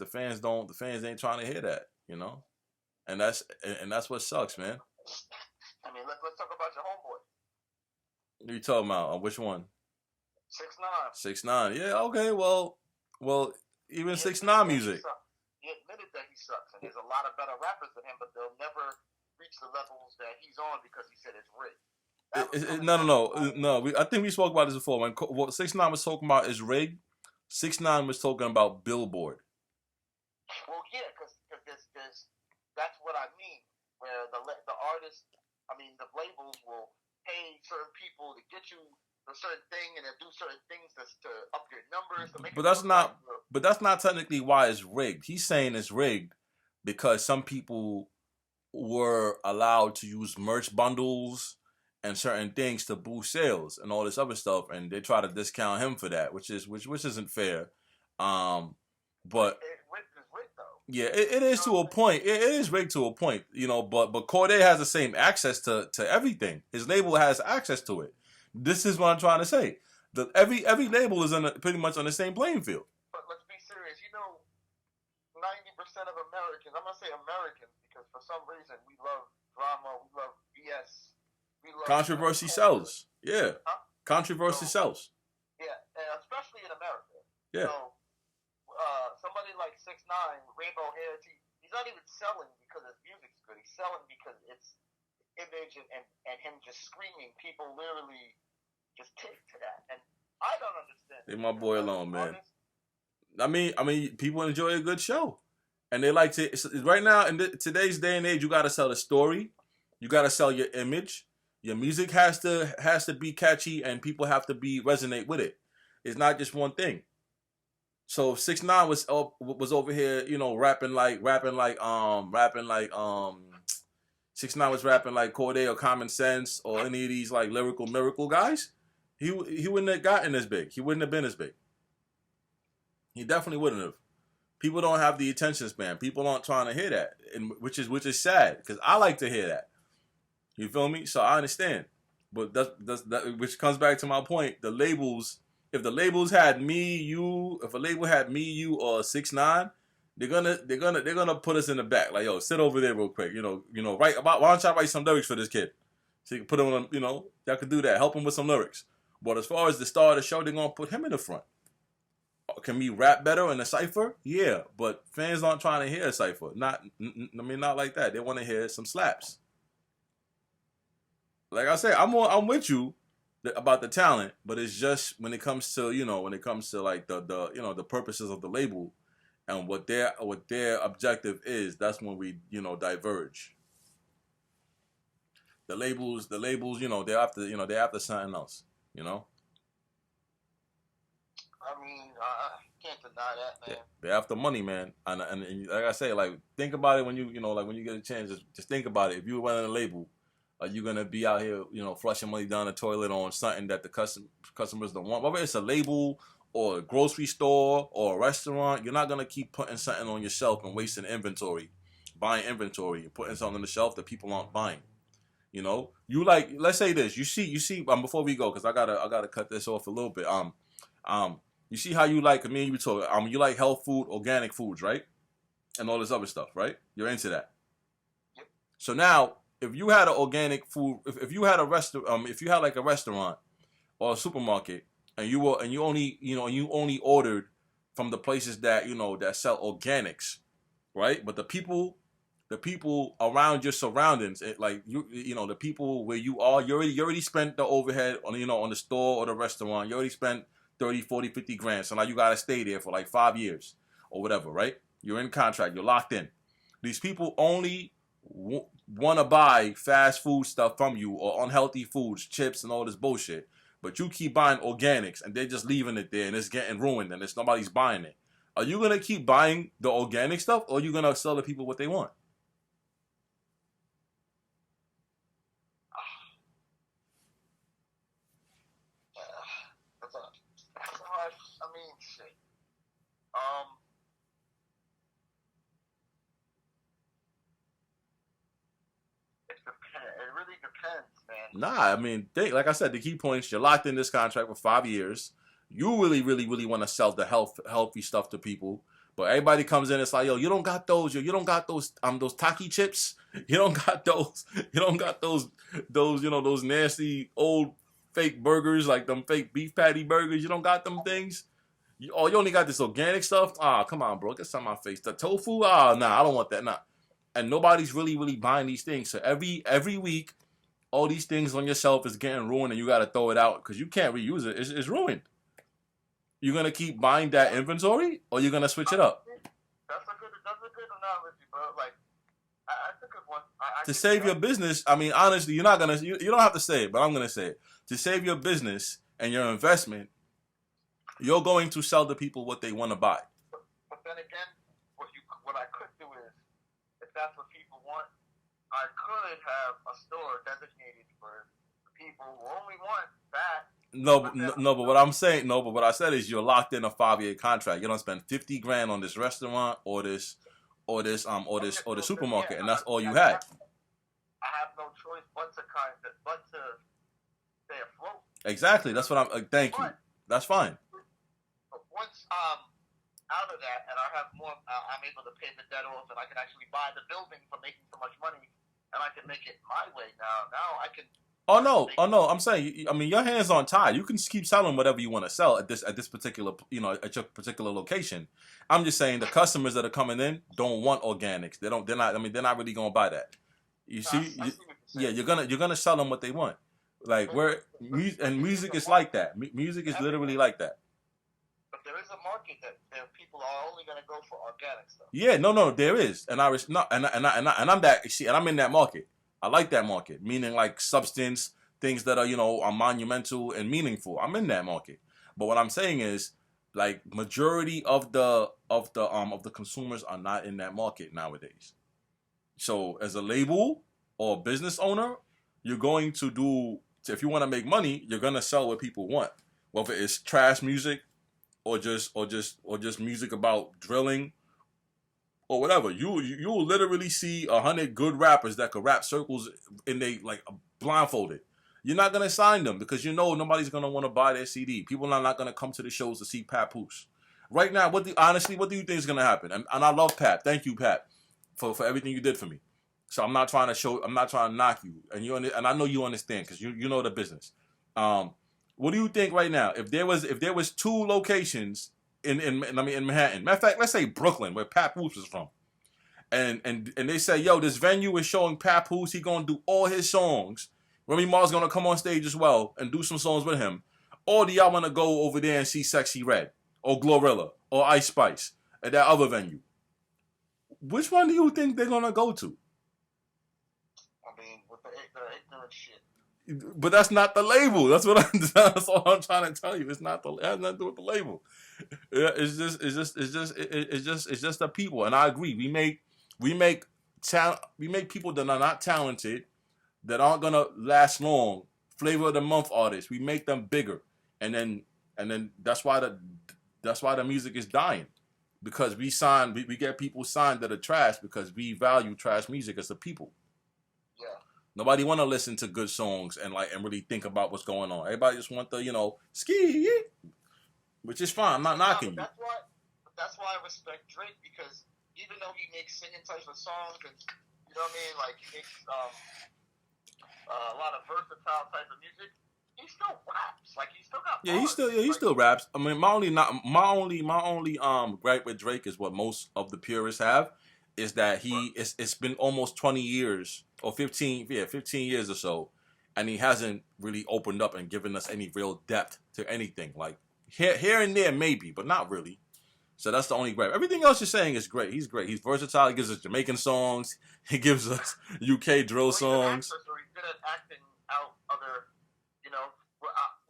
ain't trying to hear that. And that's what sucks, man. I mean, let's talk about your homeboy. What are you talking about? Which one? 6ix9ine. 6ix9ine. Yeah. Okay. Well. Even 6ix9ine music. He admitted that he sucks, and there's a lot of better rappers than him, but they'll never reach the levels that he's on because he said it's rigged. No. I think we spoke about this before. When what 6ix9ine was talking about is rigged. 6ix9ine was talking about Billboard. Well, yeah, because that's what I mean. Where the artists, the labels will pay certain people to get you a certain thing, and then do certain things to up your numbers. To make But that's not technically why it's rigged. He's saying it's rigged because some people were allowed to use merch bundles and certain things to boost sales and all this other stuff, and they try to discount him for that, which isn't fair. But yeah, it is to a point. It is rigged to a point, But Corday has the same access to everything. His label has access to it. This is what I'm trying to say. Every label is pretty much on the same playing field. But let's be serious. 90% of Americans, I'm going to say Americans, because for some reason we love drama, we love BS. Controversy sells. Yeah. Huh? Controversy sells. Yeah, and especially in America. Yeah. So, somebody like 6ix9ine, rainbow hair, he's not even selling because his music's good. He's selling because it's image and him just screaming. People literally just take to that, and I don't understand. Leave my boy alone, man. I mean, people enjoy a good show, and they like to. Right now, in today's day and age, you got to sell a story, you got to sell your image. Your music has to be catchy, and people have to resonate with it. It's not just one thing. So 6ix9ine was over here, rapping like 6ix9ine was rapping like Corday or Common Sense or any of these like lyrical miracle guys. He wouldn't have gotten as big. He wouldn't have been as big. He definitely wouldn't have. People don't have the attention span. People aren't trying to hear that, and which is sad because I like to hear that. You feel me? So I understand, but that which comes back to my point. The labels, if the labels had me, you, if a label had me, you, or 6ix9ine, they're gonna put us in the back. Like, yo, sit over there real quick. Write about. Why don't y'all write some lyrics for this kid? So you can put him on. Y'all could do that. Help him with some lyrics. But as far as the star of the show, they're gonna put him in the front. Can we rap better in a cipher? Yeah, but fans aren't trying to hear a cipher. Not like that. They want to hear some slaps. Like I said, I'm with you about the talent, but it's just when it comes to like the purposes of the label and what their objective is, that's when we diverge. The labels, they're after something else, I mean, I can't deny that, man. They're after money, man. And like I say, like think about it when when you get a chance, just think about it. If you were running a label, are you gonna be out here, flushing money down the toilet on something that the customers don't want? Whether it's a label or a grocery store or a restaurant, you're not gonna keep putting something on your shelf and wasting inventory, buying inventory, and putting something on the shelf that people aren't buying. You like, let's say this. You see. Before we go, because I gotta cut this off a little bit. You see how you like, me and you talk. You like health food, organic foods, right? And all this other stuff, right? You're into that. Yep. So now, if you had an organic food, if you had a restaurant, if you had like a restaurant or a supermarket, and you only ordered from the places that that sell organics, right? But the people around your surroundings, like the people where you are, you already spent the overhead on the store or the restaurant. You already spent 30, 40, 50 grand. So now you got to stay there for like 5 years or whatever, right? You're in contract. You're locked in. These people only want to buy fast food stuff from you or unhealthy foods, chips and all this bullshit. But you keep buying organics and they're just leaving it there and it's getting ruined and nobody's buying it. Are you going to keep buying the organic stuff or are you going to sell the people what they want? Shit. It really depends, man. Nah, like I said, the key points, you're locked in this contract for 5 years. You really, really, really want to sell the healthy stuff to people. But everybody comes in, it's like, yo, you don't got those, you don't got those Taki chips. You don't got those, those nasty old fake burgers, like them fake beef patty burgers. You don't got them things. You only got this organic stuff? Ah, come on, bro. Get some on my face. The tofu? Ah, nah, I don't want that. Nah. And nobody's really, really buying these things. So every week, all these things on your shelf is getting ruined and you got to throw it out because you can't reuse it. It's ruined. You're going to keep buying that inventory or you're going to switch it up? That's a good analogy, bro. Like, I took it one. To save your business, honestly, you're not going to, you don't have to say it, but I'm going to say it. To save your business and your investment, you're going to sell the people what they want to buy. But then again, what I could do is, if that's what people want, I could have a store designated for people who only want that. But what I'm saying, but what I said is you're locked in a 5-year contract. You don't spend 50 grand on this restaurant or this supermarket, and that's all you had. I have no choice but to stay afloat. Exactly. That's what I'm. Thank you. That's fine. Once out of that, and I have more, I'm able to pay the debt off, and I can actually buy the building for making so much money, and I can make it my way now. Now I can Oh no, oh no. I'm saying, I mean, your hands on tied. You can keep selling whatever you want to sell at this particular, at your particular location. I'm just saying the customers that are coming in don't want organics. They don't. They're not. I mean, they're not really gonna buy that. You I, see, I see what you're yeah, saying. you're gonna sell them what they want. Like where and There is music a is like market that. Music for is literally everything, like that. but there is a market that people are only going to go for organic stuff. Yeah, no, no, there is, and no, and I'm that. See, and I'm in that market. I like that market, meaning like substance things that are are monumental and meaningful. I'm in that market. But what I'm saying is, like, majority of the consumers are not in that market nowadays. So as a label or a business owner, you're going to do if you want to make money, you're gonna sell what people want, whether it's trash music or just music about drilling or whatever. You'll literally see 100 good rappers that could rap circles and they like blindfolded. You're not gonna sign them because nobody's gonna want to buy their CD. People are not gonna come to the shows to see Papoose. Right now, honestly, what do you think is gonna happen? And I love Pap. Thank you, Pap, for everything you did for me. So I'm not trying to knock you, and I know you understand because you know the business. Um, what do you think right now? If there was two locations in Manhattan, matter of fact, let's say Brooklyn, where Papoose is from, and they say, yo, this venue is showing Papoose. He gonna do all his songs. Remy Ma's gonna come on stage as well and do some songs with him. Or do y'all wanna go over there and see Sexy Red or Glorilla or Ice Spice at that other venue? Which one do you think they're gonna go to? I mean, with the ignorant shit. But that's not the label. That's all I'm trying to tell you. It's not it has nothing to do with the label. Yeah, it's just the people. And I agree. We make people that are not talented, that aren't gonna last long. Flavor of the month artists. We make them bigger, and then that's why the music is dying, because we get people signed that are trash because we value trash music as a people. Yeah. Nobody want to listen to good songs and really think about what's going on. Everybody just want the ski, which is fine. I'm not knocking you. That's why I respect Drake, because even though he makes singing types of songs and you know what I mean, like he makes a lot of versatile type of music, he still raps. Like he still got bars. He still raps. I mean, my only gripe with Drake is what most of the purists have, is that it's been almost 20 years or 15 years or so, and he hasn't really opened up and given us any real depth to anything. Like here and there maybe, but not really. So that's the only gripe. Everything else you're saying is great. He's great. He's versatile. He gives us Jamaican songs. He gives us UK drill songs. Or he's good at acting out other, you know,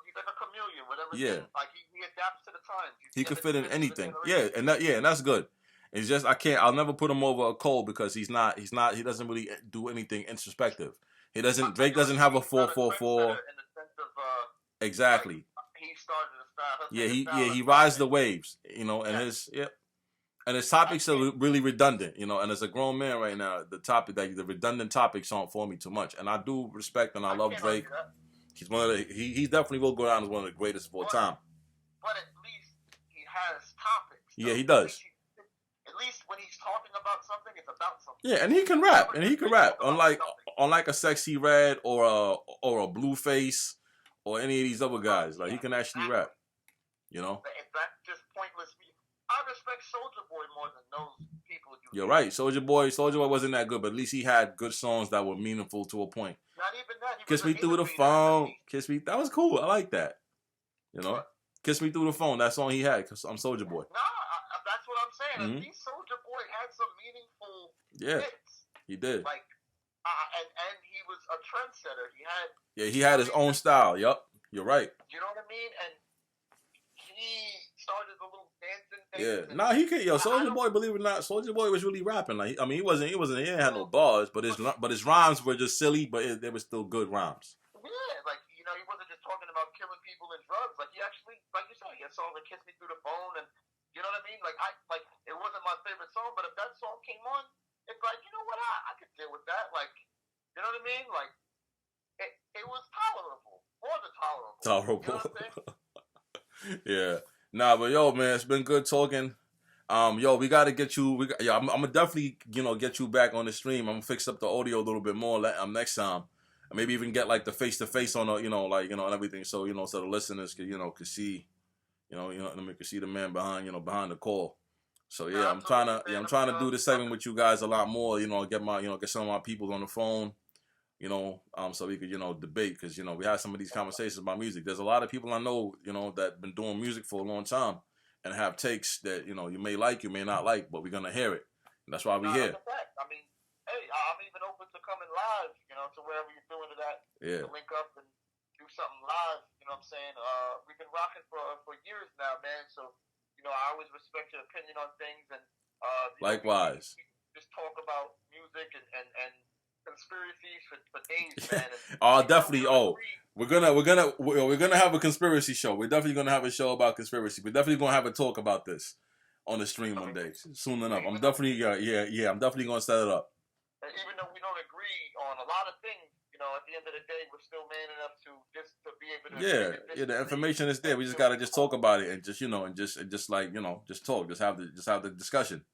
he's like a chameleon. Whatever. Yeah. Like he adapts to the times. He could fit in anything. Yeah, and that's good. It's just I'll never put him over a Cole because he doesn't really do anything introspective. Drake doesn't have a 444. In the sense of Exactly. Like, he started a style. He rides the waves, and his topics are really redundant, and as a grown man right now, the redundant topics aren't for me too much. And I do respect and I love Drake. He's he definitely will go down as one of the greatest of all time. But at least he has topics. Yeah, he does. At least when he's talking about something, it's about something. Yeah, and he can rap. Unlike a Sexy Red or a Blueface or any of these other guys. Like, he can actually rap. If that's just pointless, I respect Soulja Boy more than those people. You're right. Soulja Boy wasn't that good, but at least he had good songs that were meaningful to a point. Not even that. Kiss Me Through the Phone. Kiss Me. That was cool. I like that. Kiss Me Through the Phone. That song he had. Cause I'm Soulja Boy. That's what I'm saying. Mm-hmm. At least Soulja Boy had some meaningful hits. He did. Like, and he was a trendsetter. He had his own style. Yup. You're right. You know what I mean? And he started a little dancing thing. Yeah. Nah, he could. Soulja Boy, believe it or not, Soulja Boy was really rapping. Like, he wasn't. He didn't have no bars, but his rhymes were just silly, but they were still good rhymes. Yeah, like he wasn't just talking about killing people and drugs. Like he actually, like you said, he had songs like "Kiss Me Through the Phone," and you know what I mean. Like it wasn't my favorite song, but if that song came on, it's like, you know what, I could deal with that. Like, you know what I mean? Like it was tolerable, more than tolerable. Tolerable. You know what I'm saying? Yeah. Nah, but yo, man, it's been good talking. We gotta get you. I'm gonna definitely, get you back on the stream. I'm gonna fix up the audio a little bit more next time. and maybe even get like the face to face on a, like, and everything, so so the listeners could, could see, I mean, could see the man behind, behind the call. So yeah, Nah, I'm trying absolutely, to, man. I'm I trying mean, to do this segment with you guys a lot more. Get my, get some of my people on the phone. So we could, debate, because we had some of these conversations about music. There's a lot of people I know, that been doing music for a long time and have takes that you may like, you may not like, but we're gonna hear it. And that's why we nah, here. that's a fact. I mean, hey, I'm even open to coming live, to wherever you're doing it at, Yeah. to link up and do something live. You know what I'm saying? We've been rocking for years now, man. So, I always respect your opinion on things, and likewise. We just talk about music and conspiracies for days, man. And, oh, definitely. We're gonna have a conspiracy show. We're definitely gonna have a show about conspiracy. We're definitely gonna have a talk about this on the stream one day, soon enough. I'm definitely I'm definitely gonna set it up. And even though we don't agree on a lot of things, at the end of the day, we're still man enough to be able to. Yeah. The information is there. We just gotta just talk about it and just just like just talk, just have the discussion.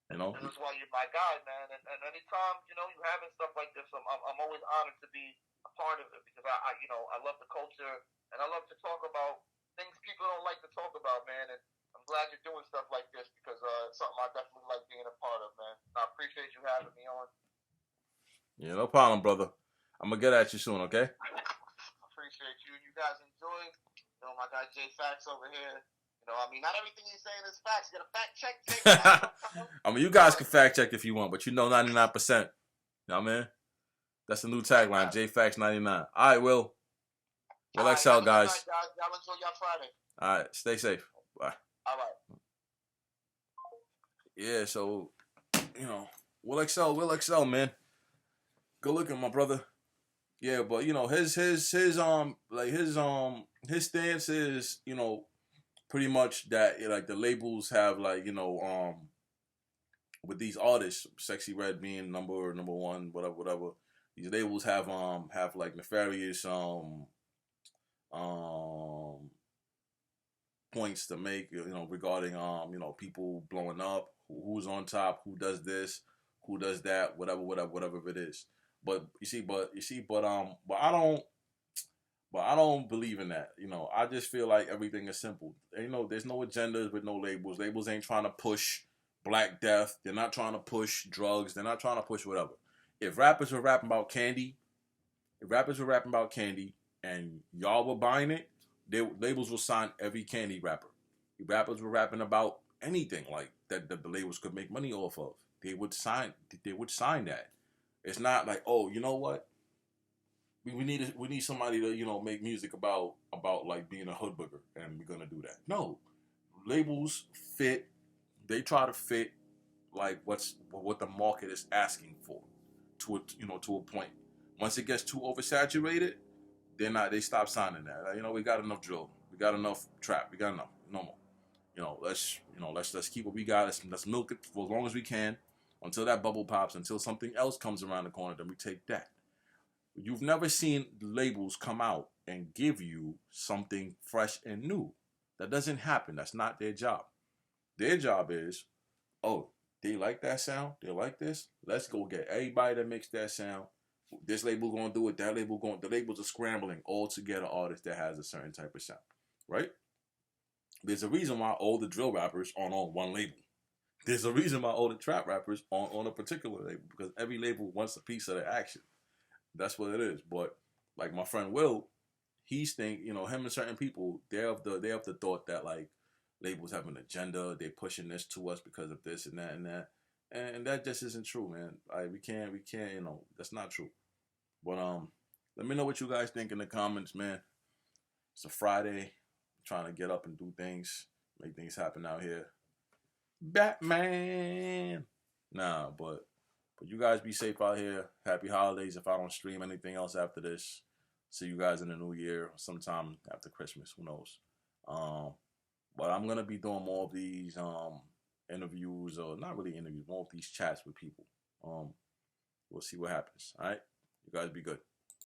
This is why you're my guy, man. And anytime you having stuff like this, I'm always honored to be a part of it, because I love the culture, and I love to talk about things people don't like to talk about, man. And I'm glad you're doing stuff like this, because it's something I definitely like being a part of, man. And I appreciate you having me on. Yeah, no problem, brother. I'm gonna get at you soon, okay? Appreciate you. You guys enjoy. My guy J Fax over here. I mean, not everything he's saying is facts. You gotta fact check. I mean, you guys can fact check if you want, but 99%. You know what I mean? That's the new tagline, J Fax 99. All right, Will. Will XL, guys. Night, guys. Y'all enjoy your Friday. All right, stay safe. Bye. All right. Yeah, so Will XL, man. Good looking, my brother. Yeah, but his stance is, pretty much that, like, the labels have, like, with these artists, Sexy Red being number one, whatever. These labels have like nefarious points to make, regarding people blowing up, who's on top, who does this, who does that, whatever it is. But I don't believe in that. I just feel like everything is simple. There's no agendas with no labels. Labels ain't trying to push Black Death. They're not trying to push drugs. They're not trying to push whatever. If rappers were rapping about candy, and y'all were buying it, labels will sign every candy rapper. If rappers were rapping about anything like that, the labels could make money off of, they would sign that. It's not like, oh, you know what? We need somebody to make music about like being a hood booger, and we're gonna do that. No, labels fit. They try to fit like what the market is asking for, to a point. Once it gets too oversaturated, they stop signing that. We got enough drill, we got enough trap, we got enough, no more. Let's keep what we got. Let's milk it for as long as we can, until that bubble pops, until something else comes around the corner. Then we take that. You've never seen labels come out and give you something fresh and new. That doesn't happen. That's not their job. Their job is, oh, they like that sound, they like this, let's go get everybody that makes that sound. This label gonna do it, that label going. The labels are scrambling all to get an artist that has a certain type of sound, right? There's a reason why all the drill rappers aren't on one label. There's a reason why all the trap rappers aren't on a particular label, because every label wants a piece of the action. That's what it is. But like my friend Will, he's him and certain people, they're of the thought that, like, labels have an agenda, they're pushing this to us because of this and that, and that just isn't true, man. Like, we can't, that's not true. But let me know what you guys think in the comments, man. It's a Friday, I'm trying to get up and do things, make things happen out here. Batman. Nah, but you guys be safe out here. Happy holidays. If I don't stream anything else after this, see you guys in the new year, sometime after Christmas. Who knows? But I'm gonna be doing more of these interviews, or not really interviews, more of these chats with people. We'll see what happens. All right, you guys be good.